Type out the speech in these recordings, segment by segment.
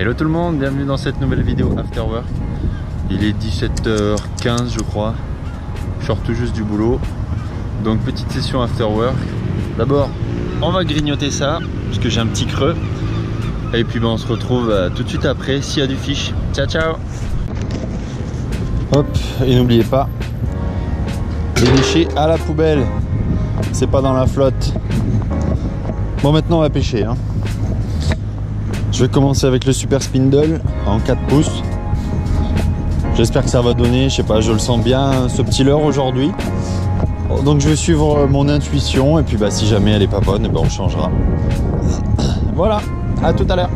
Hello tout le monde, bienvenue dans cette nouvelle vidéo After Work. Il est 17h15 je crois. Je sors tout juste du boulot. Donc petite session After Work. D'abord on va grignoter ça parce que j'ai un petit creux. Et puis on se retrouve tout de suite après s'il y a du fish. Ciao ciao. Hop, et n'oubliez pas, les déchets à la poubelle. C'est pas dans la flotte. Bon, maintenant on va pêcher hein. Je vais commencer avec le Super Spindle en 4 pouces. J'espère que ça va donner, je sais pas, je le sens bien ce petit leurre aujourd'hui. Donc je vais suivre mon intuition et puis bah, si jamais elle est pas bonne, bah, on changera. Voilà, à tout à l'heure.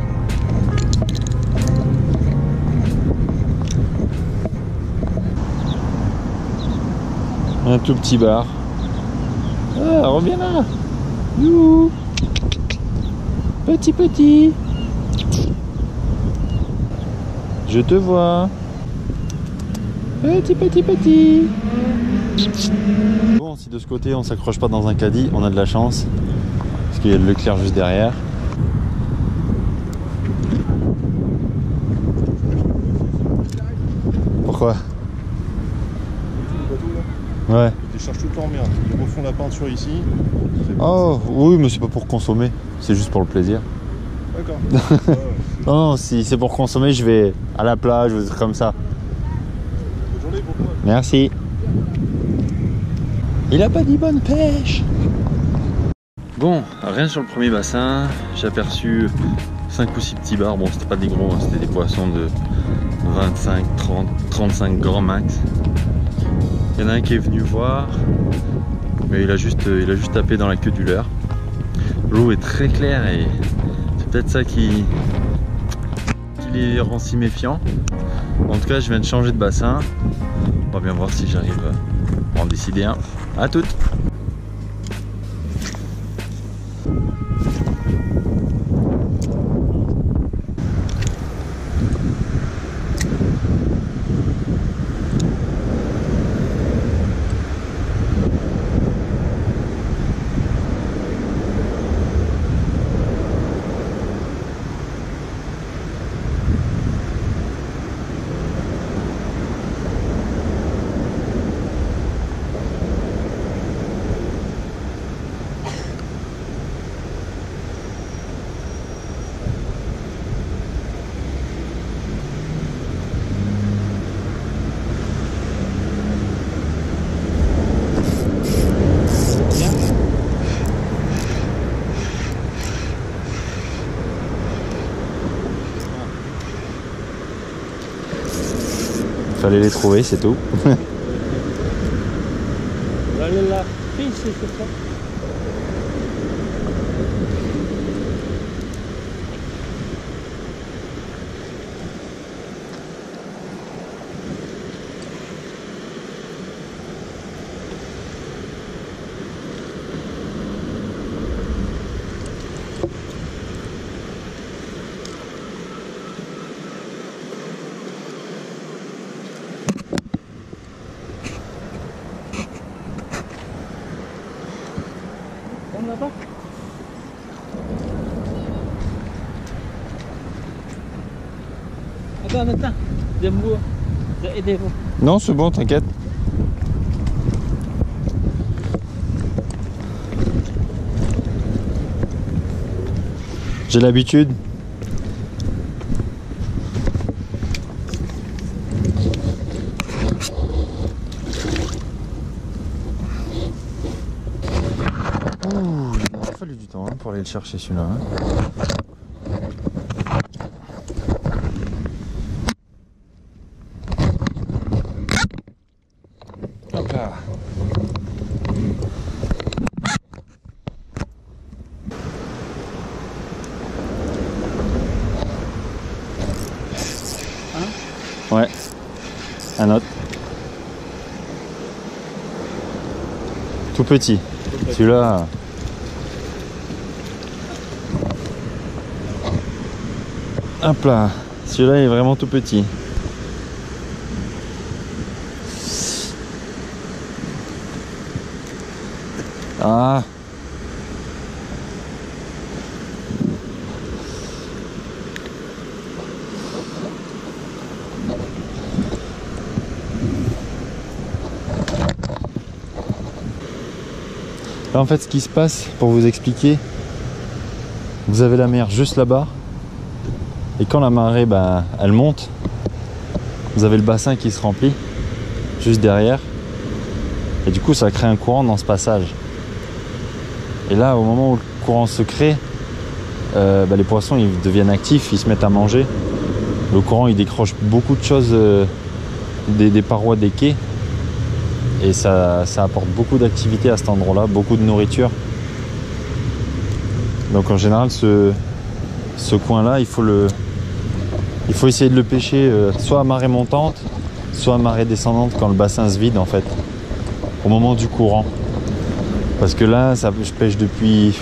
Un tout petit bar. Ah, reviens là. Youhou. Petit. Je te vois. Petit. Bon, si de ce côté on s'accroche pas dans un caddie, on a de la chance. Parce qu'il y a le Leclerc juste derrière. Pourquoi? Ouais. Ils déchargent tout le temps en merde. Ils refont la peinture ici. Oh, oui, mais c'est pas pour consommer. C'est juste pour le plaisir. D'accord. Non, si c'est pour consommer, je vais à la plage ou des trucs comme ça. Bonne journée pour toi. Merci. Il a pas dit bonne pêche. Bon, rien sur le premier bassin. J'ai aperçu 5 ou 6 petits bars. Bon, c'était pas des gros, hein, c'était des poissons de 25, 30, 35 grands max. Il y en a un qui est venu voir, mais il a juste tapé dans la queue du leurre. L'eau est très claire et c'est peut-être ça qui les rend si méfiants. En tout cas, je viens de changer de bassin. On va bien voir si j'arrive à en décider un. À toutes. Fallait les trouver, c'est tout. La fiche, c'est ça. Là-bas. Attends, Dembo, aidez-vous. Non, c'est bon, t'inquiète. J'ai l'habitude. Il m'a fallu du temps hein, pour aller le chercher celui-là. Hein. Hop là. Ouais, un autre. Tout petit. Celui-là. Hop là. Celui-là est vraiment tout petit. Ah. Là en fait ce qui se passe, pour vous expliquer, vous avez la mer juste là-bas, et quand la marée elle monte, vous avez le bassin qui se remplit juste derrière, et du coup ça crée un courant dans ce passage. Et là au moment où le courant se crée, les poissons ils deviennent actifs, ils se mettent à manger. Le courant il décroche beaucoup de choses des parois des quais, et ça apporte beaucoup d'activité à cet endroit là, beaucoup de nourriture. Donc en général ce coin là il faut essayer de le pêcher soit à marée montante, soit à marée descendante, quand le bassin se vide en fait, au moment du courant. Parce que là je pêche depuis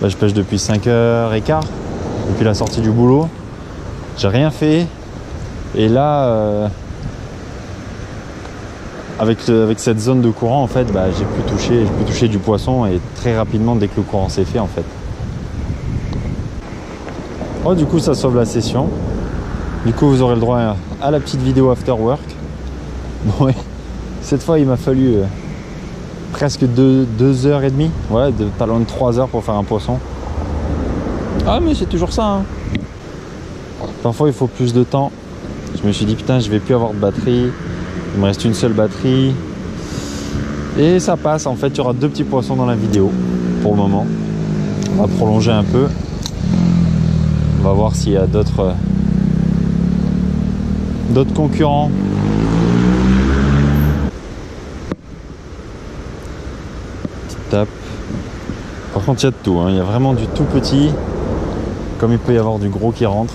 5h15, depuis la sortie du boulot, j'ai rien fait, et là avec cette zone de courant en fait, j'ai pu toucher du poisson, et très rapidement dès que le courant s'est fait en fait. Oh, du coup ça sauve la session. Du coup vous aurez le droit à la petite vidéo after work. Bon, ouais, cette fois il m'a fallu presque 2h30, ouais, pas loin de 3 heures pour faire un poisson. Ah mais c'est toujours ça hein. Parfois il faut plus de temps. Je me suis dit putain, je vais plus avoir de batterie, il me reste une seule batterie, et ça passe. En fait il y aura 2 petits poissons dans la vidéo pour le moment. On va prolonger un peu, on va voir s'il y a d'autres concurrents. Petite tape. Par contre il y a de tout hein. Il y a vraiment du tout petit, comme il peut y avoir du gros qui rentre.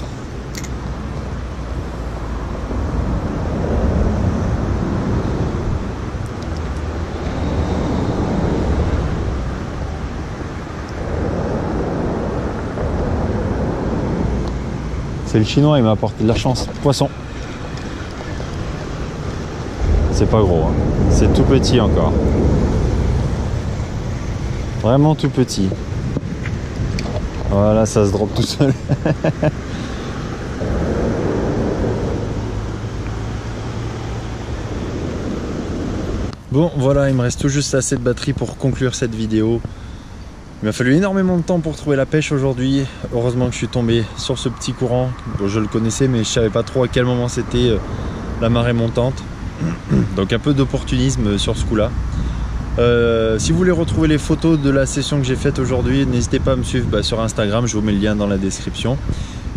C'est le chinois, il m'a apporté de la chance. Poisson. C'est pas gros, hein. C'est tout petit encore. Vraiment tout petit. Voilà, ça se drop tout seul. Bon, voilà, il me reste tout juste assez de batterie pour conclure cette vidéo. Il m'a fallu énormément de temps pour trouver la pêche aujourd'hui. Heureusement que je suis tombé sur ce petit courant. Bon, je le connaissais, mais je savais pas trop à quel moment c'était la marée montante. Donc un peu d'opportunisme sur ce coup-là. Si vous voulez retrouver les photos de la session que j'ai faite aujourd'hui, n'hésitez pas à me suivre sur Instagram, je vous mets le lien dans la description.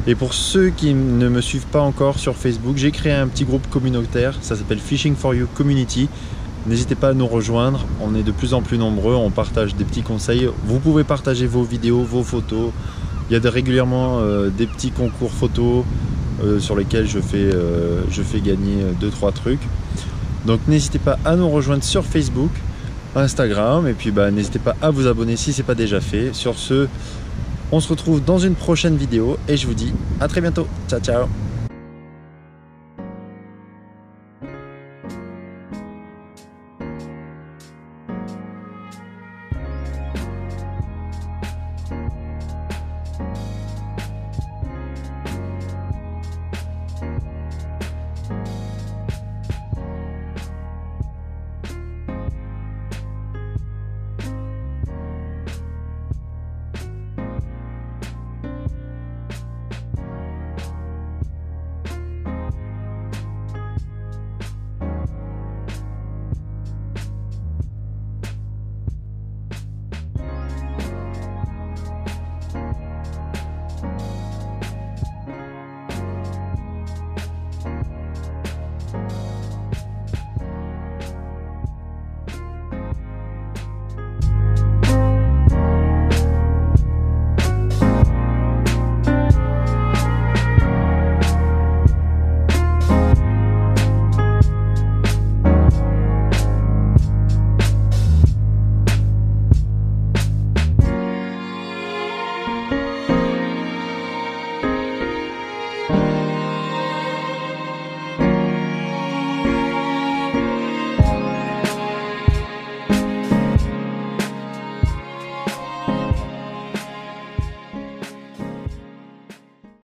Et pour ceux qui ne me suivent pas encore sur Facebook, j'ai créé un petit groupe communautaire, ça s'appelle Fishing for You Community. N'hésitez pas à nous rejoindre, on est de plus en plus nombreux, on partage des petits conseils. Vous pouvez partager vos vidéos, vos photos. Il y a régulièrement des petits concours photos sur lesquels je fais gagner 2-3 trucs. Donc n'hésitez pas à nous rejoindre sur Facebook, Instagram, et puis n'hésitez pas à vous abonner si ce n'est pas déjà fait. Sur ce, on se retrouve dans une prochaine vidéo et je vous dis à très bientôt. Ciao ciao.